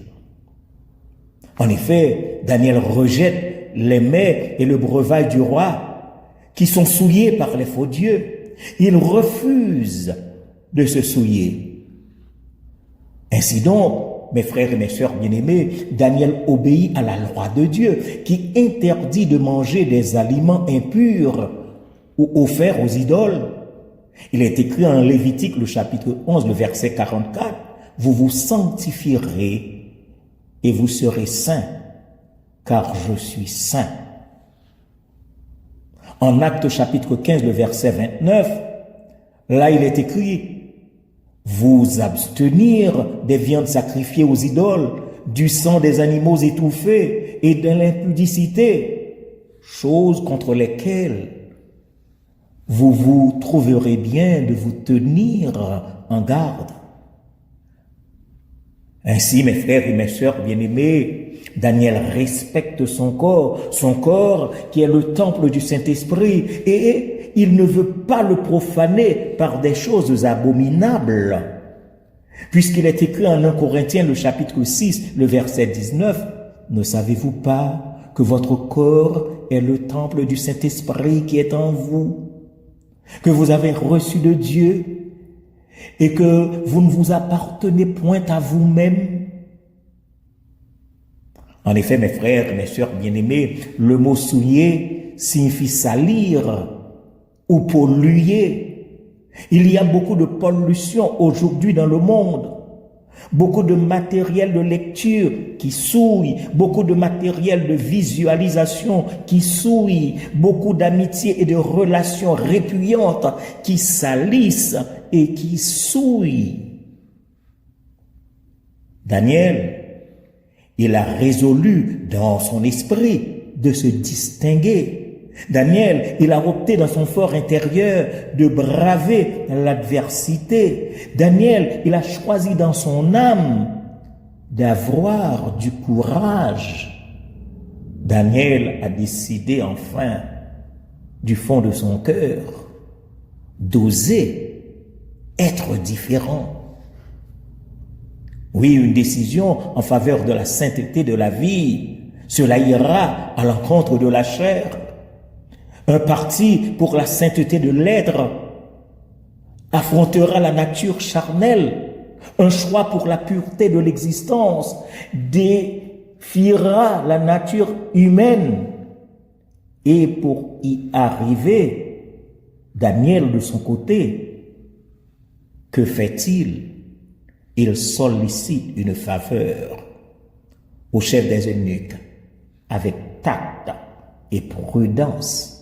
En effet, Daniel rejette les mets et le breuvage du roi qui sont souillés par les faux dieux. Il refuse de se souiller. Ainsi donc, mes frères et mes sœurs bien-aimés, Daniel obéit à la loi de Dieu qui interdit de manger des aliments impurs ou offerts aux idoles. Il est écrit en Lévitique, le chapitre 11, le verset 44, « Vous vous sanctifierez et vous serez saints, car je suis saint. » En Actes chapitre 15, le verset 29, là il est écrit « Vous abstenir des viandes sacrifiées aux idoles, du sang des animaux étouffés et de l'impudicité, choses contre lesquelles vous vous trouverez bien de vous tenir en garde. » Ainsi, mes frères et mes sœurs bien-aimés, Daniel respecte son corps qui est le temple du Saint-Esprit, et il ne veut pas le profaner par des choses abominables. Puisqu'il est écrit en 1 Corinthiens, le chapitre 6, le verset 19, « Ne savez-vous pas que votre corps est le temple du Saint-Esprit qui est en vous, que vous avez reçu de Dieu, et que vous ne vous appartenez point à vous-même. » En effet, mes frères et mes sœurs bien-aimés, le mot souiller signifie salir ou polluer. Il y a beaucoup de pollution aujourd'hui dans le monde. Beaucoup de matériel de lecture qui souille, beaucoup de matériel de visualisation qui souille, beaucoup d'amitiés et de relations répugnantes qui salissent et qui souillent. Daniel, il a résolu dans son esprit de se distinguer. Daniel, il a opté dans son fort intérieur de braver l'adversité. Daniel, il a choisi dans son âme d'avoir du courage. Daniel a décidé enfin, du fond de son cœur, d'oser être différent. Oui, une décision en faveur de la sainteté de la vie, cela ira à l'encontre de la chair. Un parti pour la sainteté de l'être affrontera la nature charnelle. Un choix pour la pureté de l'existence défiera la nature humaine. Et pour y arriver, Daniel, de son côté, que fait-il? Il sollicite une faveur au chef des eunuques avec tact et prudence.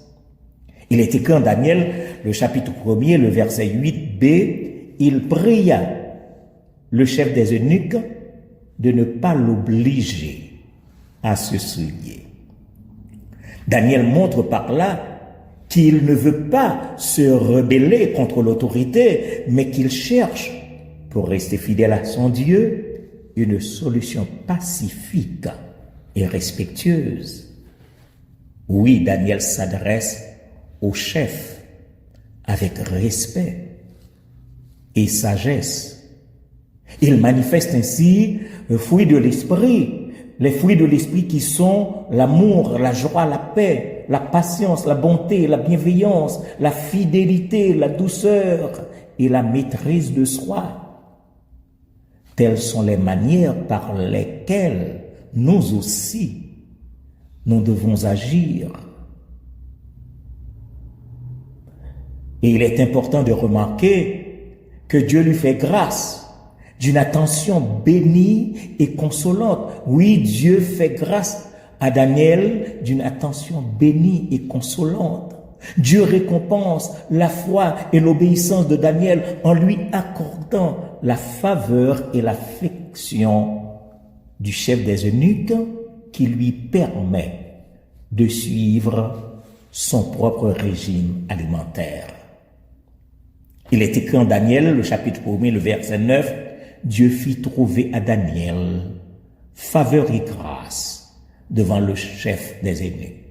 Il est écrit en Daniel, le chapitre 1er, le verset 8b, il pria le chef des eunuques de ne pas l'obliger à se souiller. Daniel montre par là qu'il ne veut pas se rebeller contre l'autorité, mais qu'il cherche, pour rester fidèle à son Dieu, une solution pacifique et respectueuse. Oui, Daniel s'adresse au chef avec respect et sagesse. Il manifeste ainsi le fruit de l'esprit, les fruits de l'esprit qui sont l'amour, la joie, la paix, la patience, la bonté, la bienveillance, la fidélité, la douceur et la maîtrise de soi. Telles sont les manières par lesquelles nous aussi, nous devons agir. Et il est important de remarquer que Dieu lui fait grâce d'une attention bénie et consolante. Oui, Dieu fait grâce à Daniel d'une attention bénie et consolante. Dieu récompense la foi et l'obéissance de Daniel en lui accordant la faveur et l'affection du chef des eunuques qui lui permet de suivre son propre régime alimentaire. Il est écrit en Daniel, le chapitre 1er, le verset 9, Dieu fit trouver à Daniel faveur et grâce devant le chef des eunuques.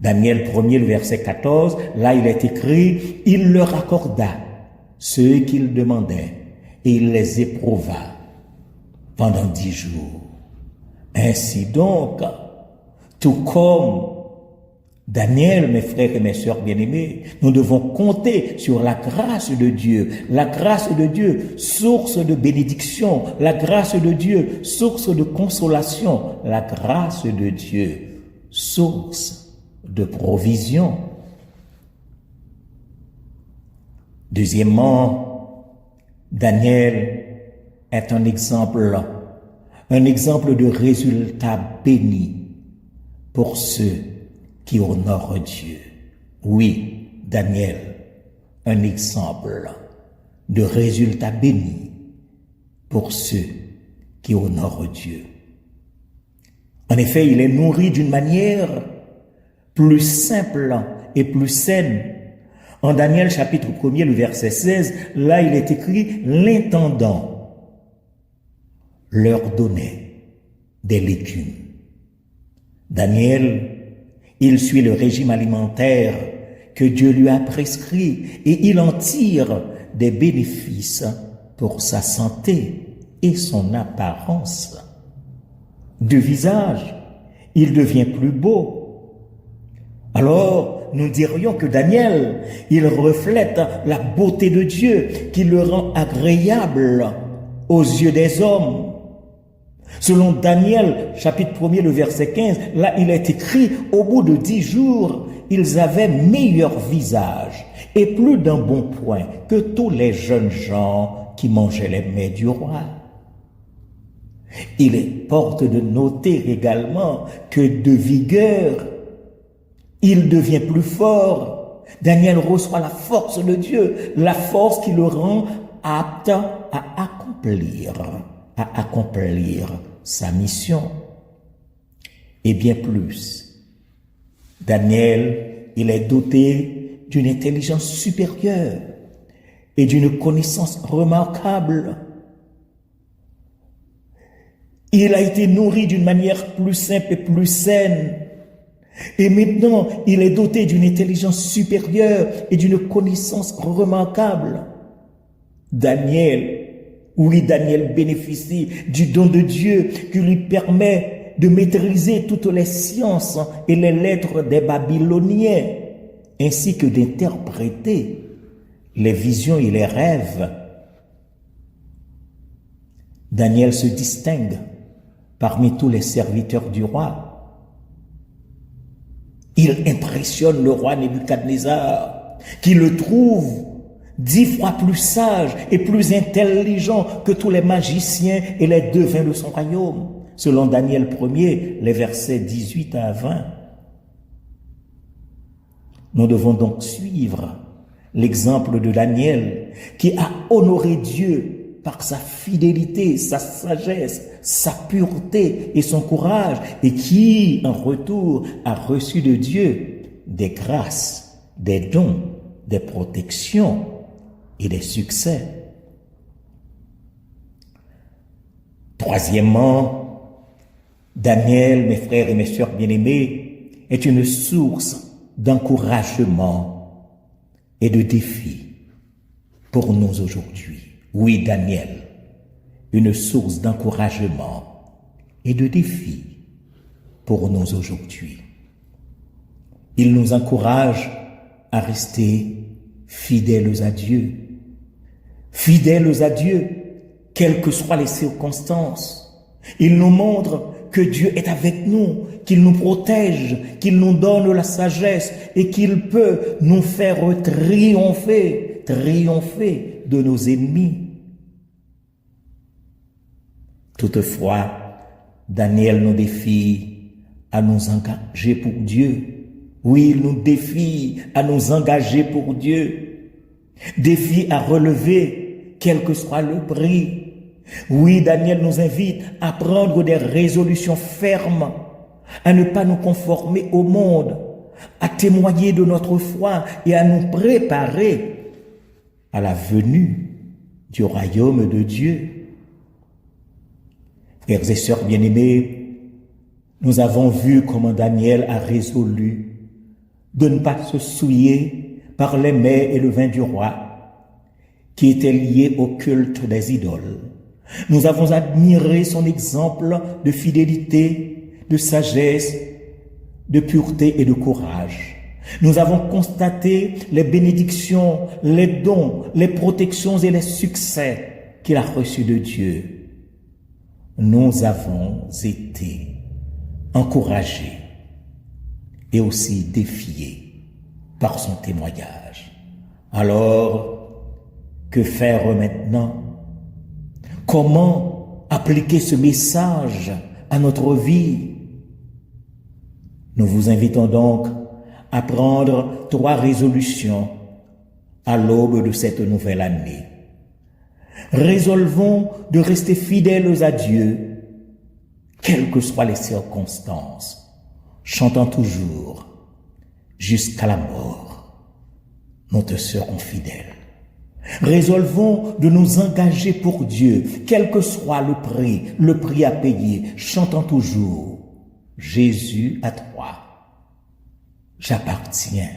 Daniel 1er, le verset 14, là il est écrit, il leur accorda ce qu'ils demandaient et il les éprouva pendant 10 jours. Ainsi donc, tout comme Daniel, mes frères et mes sœurs bien-aimés, nous devons compter sur la grâce de Dieu. La grâce de Dieu, source de bénédiction. La grâce de Dieu, source de consolation. La grâce de Dieu, source de provision. Deuxièmement, Daniel est un exemple de résultat béni pour ceux qui honorent Dieu. Oui, Daniel, un exemple de résultat béni pour ceux qui honorent Dieu. En effet, il est nourri d'une manière plus simple et plus saine. En Daniel chapitre 1er, le verset 16, là il est écrit « L'intendant leur donnait des légumes ». Daniel, il suit le régime alimentaire que Dieu lui a prescrit et il en tire des bénéfices pour sa santé et son apparence. De visage, il devient plus beau. Alors, nous dirions que Daniel, il reflète la beauté de Dieu qui le rend agréable aux yeux des hommes. Selon Daniel, chapitre 1er, le verset 15, là il est écrit, au bout de 10 jours, ils avaient meilleur visage et plus d'un bon point que tous les jeunes gens qui mangeaient les mets du roi. Il importe de noter également que de vigueur, il devient plus fort. Daniel reçoit la force de Dieu, la force qui le rend apte à accomplir sa mission. Et bien plus, Daniel, il est doté d'une intelligence supérieure et d'une connaissance remarquable. Il a été nourri d'une manière plus simple et plus saine. Et maintenant, il est doté d'une intelligence supérieure et d'une connaissance remarquable. Daniel bénéficie du don de Dieu qui lui permet de maîtriser toutes les sciences et les lettres des Babyloniens, ainsi que d'interpréter les visions et les rêves. Daniel se distingue parmi tous les serviteurs du roi. Il impressionne le roi Nebuchadnezzar, qui le trouve 10 fois plus sage et plus intelligent que tous les magiciens et les devins de son royaume, selon Daniel 1er, les versets 18 à 20. Nous devons donc suivre l'exemple de Daniel, qui a honoré Dieu par sa fidélité, sa sagesse, sa pureté et son courage, et qui, en retour, a reçu de Dieu des grâces, des dons, des protections et des succès. Troisièmement, Daniel, mes frères et mes sœurs bien-aimés, est une source d'encouragement et de défi pour nous aujourd'hui. Oui, Daniel, une source d'encouragement et de défi pour nous aujourd'hui. Il nous encourage à rester fidèles à Dieu. Fidèles à Dieu, quelles que soient les circonstances. Il nous montre que Dieu est avec nous, qu'il nous protège, qu'il nous donne la sagesse et qu'il peut nous faire triompher de nos ennemis. Toutefois, Daniel nous défie à nous engager pour Dieu. Oui, il nous défie à nous engager pour Dieu. Défie à relever, quel que soit le prix. Oui, Daniel nous invite à prendre des résolutions fermes, à ne pas nous conformer au monde, à témoigner de notre foi et à nous préparer à la venue du royaume de Dieu. Frères et sœurs bien-aimés, nous avons vu comment Daniel a résolu de ne pas se souiller par les mets et le vin du roi qui étaient liés au culte des idoles. Nous avons admiré son exemple de fidélité, de sagesse, de pureté et de courage. Nous avons constaté les bénédictions, les dons, les protections et les succès qu'il a reçus de Dieu. Nous avons été encouragés et aussi défiés par son témoignage. Alors, que faire maintenant? Comment appliquer ce message à notre vie? Nous vous invitons donc à prendre 3 résolutions à l'aube de cette nouvelle année. Résolvons de rester fidèles à Dieu, quelles que soient les circonstances, chantant toujours jusqu'à la mort. Nous te serons fidèles. Résolvons de nous engager pour Dieu, quel que soit le prix à payer, chantant toujours Jésus à toi. J'appartiens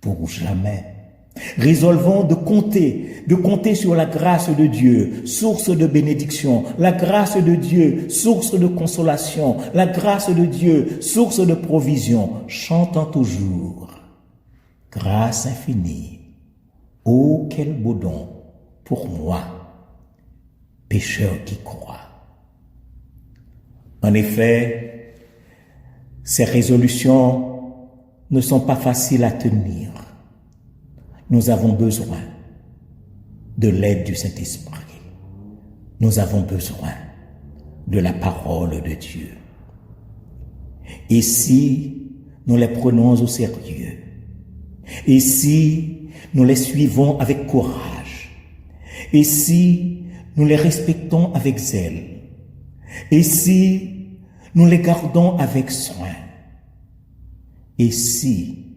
pour jamais. Résolvons de compter sur la grâce de Dieu, source de bénédiction, la grâce de Dieu, source de consolation, la grâce de Dieu, source de provision, chantant toujours grâce infinie. Oh, quel beau don pour moi, pécheur qui croit. En effet, ces résolutions ne sont pas faciles à tenir. Nous avons besoin de l'aide du Saint-Esprit. Nous avons besoin de la parole de Dieu. Et si nous les prenons au sérieux, et si nous les suivons avec courage, et si nous les respectons avec zèle, et si nous les gardons avec soin, et si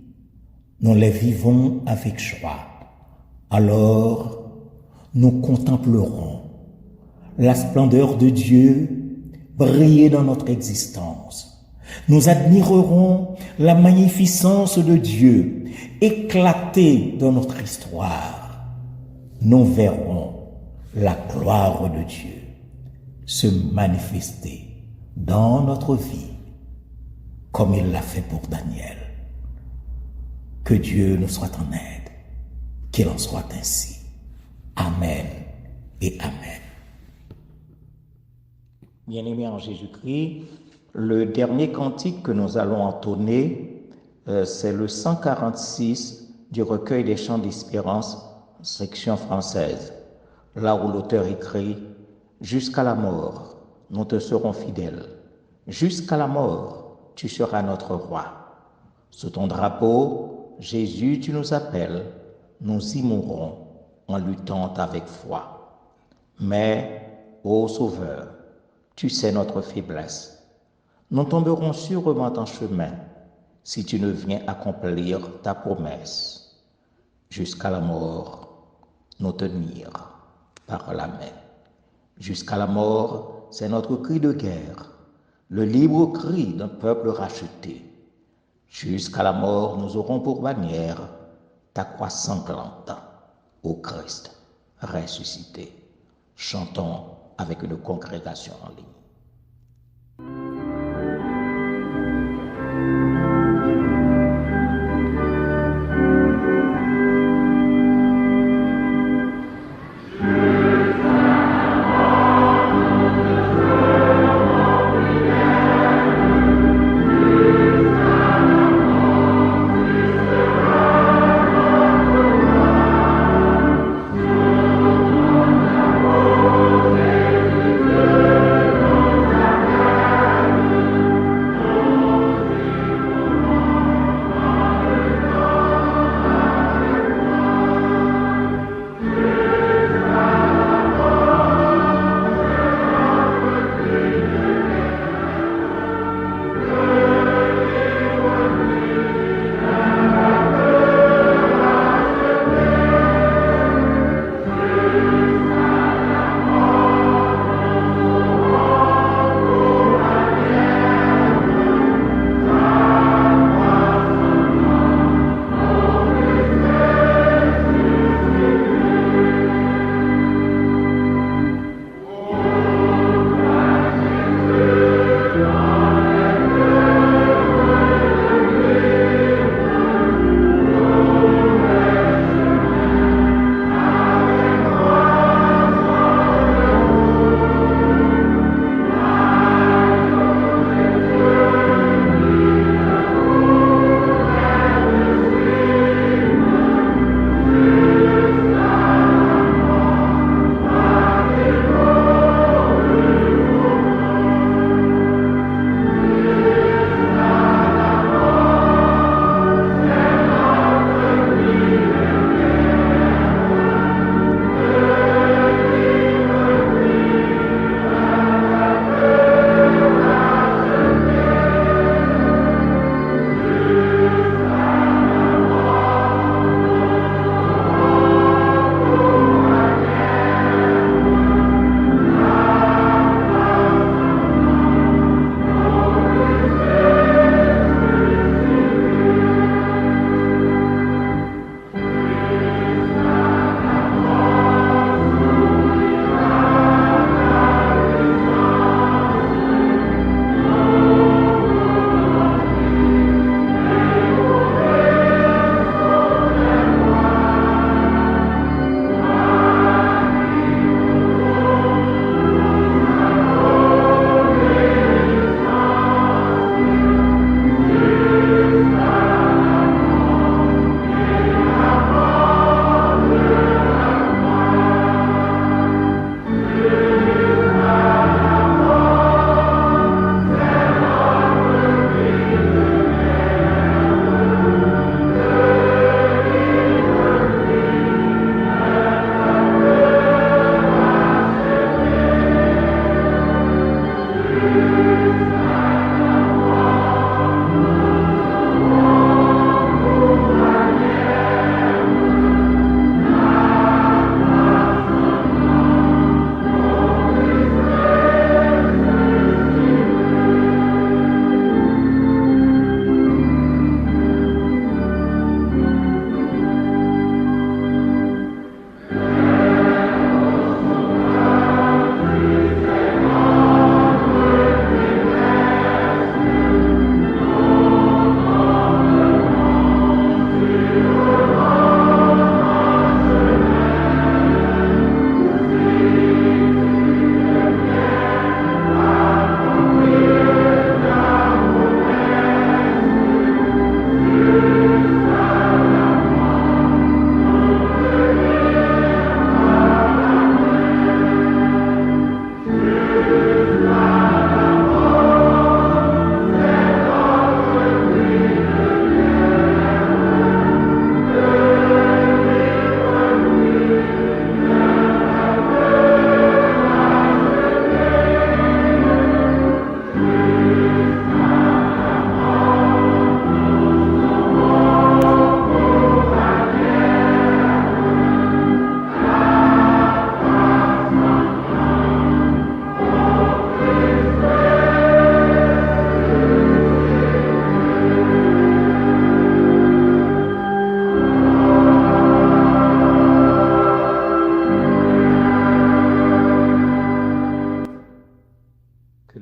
nous les vivons avec joie, alors nous contemplerons la splendeur de Dieu briller dans notre existence. Nous admirerons la magnificence de Dieu éclater dans notre histoire. Nous verrons la gloire de Dieu se manifester dans notre vie comme il l'a fait pour Daniel. Que Dieu nous soit en aide, qu'il en soit ainsi. Amen et Amen. Bien-aimés en Jésus-Christ, le dernier cantique que nous allons entonner, c'est le 146 du recueil des chants d'espérance, section française, là où l'auteur écrit « Jusqu'à la mort, nous te serons fidèles. Jusqu'à la mort, tu seras notre roi. Sous ton drapeau, Jésus, tu nous appelles, nous y mourrons en luttant avec foi. Mais, ô Sauveur, tu sais notre faiblesse. Nous tomberons sûrement en chemin si tu ne viens accomplir ta promesse. Jusqu'à la mort, nous tenir par la main. Jusqu'à la mort, c'est notre cri de guerre, le libre cri d'un peuple racheté. Jusqu'à la mort, nous aurons pour bannière ta croix sanglante, ô Christ ressuscité. Chantons avec une congrégation en ligne.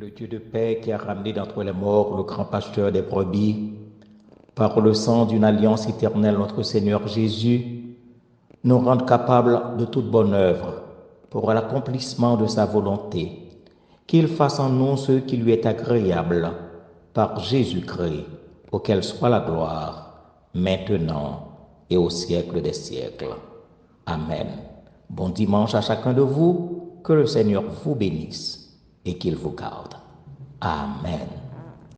le Dieu de paix qui a ramené d'entre les morts le grand pasteur des brebis, par le sang d'une alliance éternelle, notre Seigneur Jésus, nous rende capables de toute bonne œuvre pour l'accomplissement de sa volonté, qu'il fasse en nous ce qui lui est agréable, par Jésus-Christ, auquel soit la gloire, maintenant et au siècle des siècles. Amen. Bon dimanche à chacun de vous, que le Seigneur vous bénisse et qu'il vous garde. Amen.